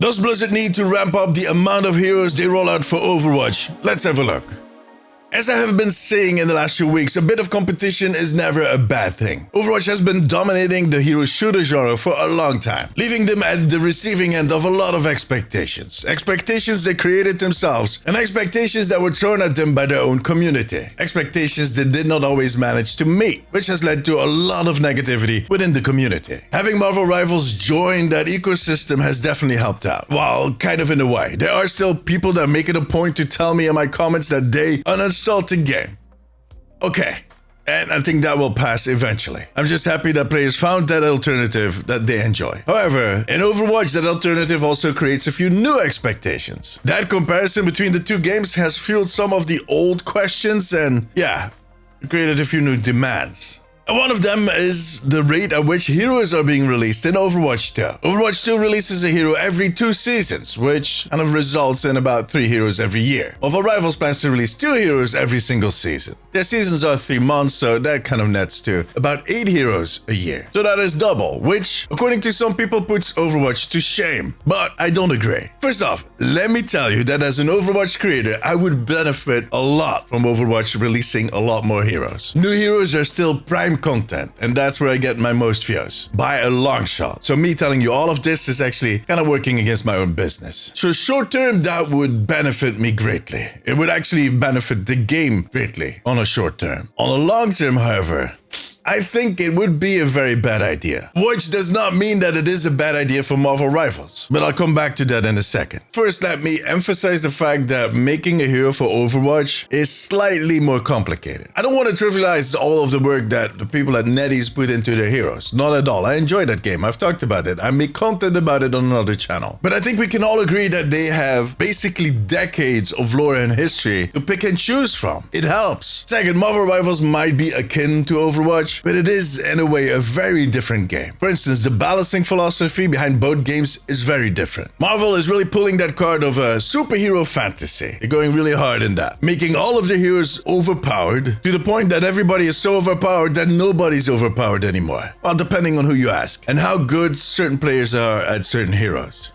Does Blizzard need to ramp up the amount of heroes they roll out for Overwatch? Let's have a look. As I have been saying in the last few weeks, a bit of competition is never a bad thing. Overwatch has been dominating the hero shooter genre for a long time, leaving them at the receiving end of a lot of expectations. Expectations they created themselves, and expectations that were thrown at them by their own community. Expectations they did not always manage to meet, which has led to a lot of negativity within the community. Having Marvel Rivals join that ecosystem has definitely helped out. Well, kind of in a way. There are still people that make it a point to tell me in my comments that they uninstalled the game. Okay, and I think that will pass eventually. I'm just happy that players found that alternative that they enjoy. However, in Overwatch, that alternative also creates a few new expectations. That comparison between the two games has fueled some of the old questions and, yeah, created a few new demands. One of them is the rate at which heroes are being released in Overwatch 2. Overwatch 2 releases a hero every 2 seasons, which kind of results in about 3 heroes every year. Marvel Rivals plans to release 2 heroes every single season. Their seasons are 3 months, so that kind of nets to about 8 heroes a year. So that is double, which, according to some people, puts Overwatch to shame. But I don't agree. First off, let me tell you that as an Overwatch creator, I would benefit a lot from Overwatch releasing a lot more heroes. New heroes are still prime content, and that's where I get my most views, by a long shot. So me telling you all of this is actually kind of working against my own business. So short term, that would benefit me greatly. It would actually benefit the game greatly on a short term. On a long term, however, I think it would be a very bad idea. Which does not mean that it is a bad idea for Marvel Rivals, but I'll come back to that in a second. First, let me emphasize the fact that making a hero for Overwatch is slightly more complicated. I don't want to trivialize all of the work that the people at NetEase put into their heroes. Not at all. I enjoy that game. I've talked about it. I make content about it on another channel. But I think we can all agree that they have basically decades of lore and history to pick and choose from. It helps. Second, Marvel Rivals might be akin to Overwatch, but it is, in a way, a very different game. For instance, the balancing philosophy behind both games is very different. Marvel is really pulling that card of a superhero fantasy. They're going really hard in that, making all of the heroes overpowered to the point that everybody is so overpowered that nobody's overpowered anymore. Well, depending on who you ask and how good certain players are at certain heroes.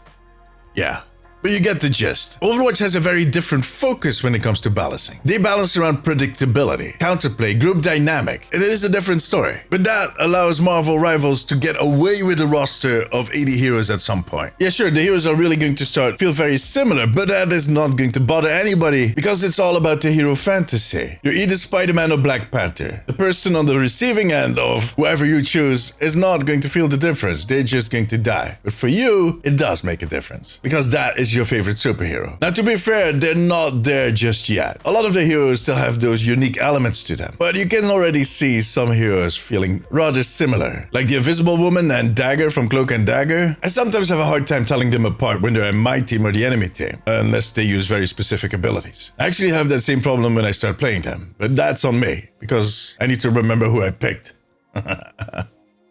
Yeah. But you get the gist. Overwatch has a very different focus when it comes to balancing. They balance around predictability, counterplay, group dynamic. It is a different story. But that allows Marvel Rivals to get away with a roster of 80 heroes at some point. Yeah, sure, the heroes are really going to feel very similar, but that is not going to bother anybody because it's all about the hero fantasy. You're either Spider-Man or Black Panther. The person on the receiving end of whoever you choose is not going to feel the difference. They're just going to die. But for you, it does make a difference because that is your favorite superhero. Now, to be fair, they're not there just yet. A lot of the heroes still have those unique elements to them, but you can already see some heroes feeling rather similar, like the Invisible Woman and Dagger from Cloak and Dagger. I sometimes have a hard time telling them apart when they're in my team or the enemy team, unless they use very specific abilities. I actually have that same problem when I start playing them, but that's on me, because I need to remember who I picked.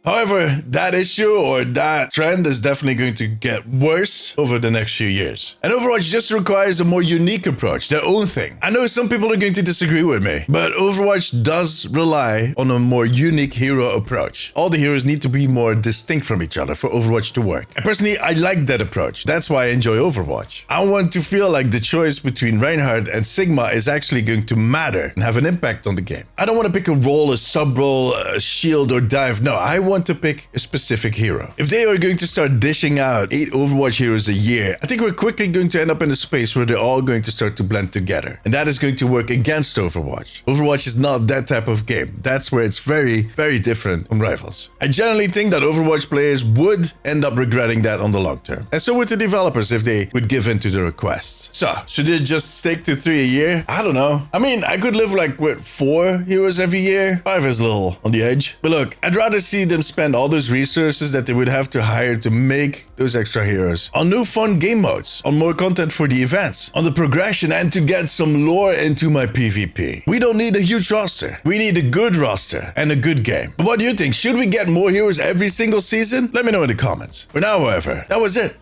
However, that issue or that trend is definitely going to get worse over the next few years. And Overwatch just requires a more unique approach, their own thing. I know some people are going to disagree with me, but Overwatch does rely on a more unique hero approach. All the heroes need to be more distinct from each other for Overwatch to work. And personally, I like that approach. That's why I enjoy Overwatch. I want to feel like the choice between Reinhardt and Sigma is actually going to matter and have an impact on the game. I don't want to pick a role, a sub-role, a shield, or dive. No, I want to pick a specific hero. If they are going to start dishing out 8 Overwatch heroes a year, I think we're quickly going to end up in a space where they're all going to start to blend together. And that is going to work against Overwatch. Overwatch is not that type of game. That's where it's very, very different from Rivals. I generally think that Overwatch players would end up regretting that on the long term. And so would the developers if they would give in to the requests. So, should they just stick to 3 a year? I don't know. I mean, I could live like with 4 heroes every year. 5 is a little on the edge. But look, I'd rather see them spend all those resources that they would have to hire to make those extra heroes on new fun game modes, on more content for the events, on the progression, and to get some lore into my PvP. We don't need a huge roster. We need a good roster and a good game. But what do you think? Should we get more heroes every single season? Let me know in the comments. For now, however, that was it.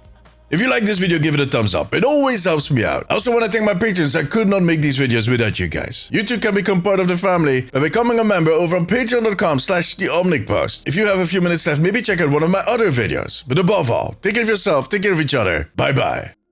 If you like this video, give it a thumbs up. It always helps me out. I also want to thank my patrons. I could not make these videos without you guys. You too can become part of the family by becoming a member over on patreon.com/theomnicpost. If you have a few minutes left, maybe check out one of my other videos. But above all, take care of yourself, take care of each other. Bye bye.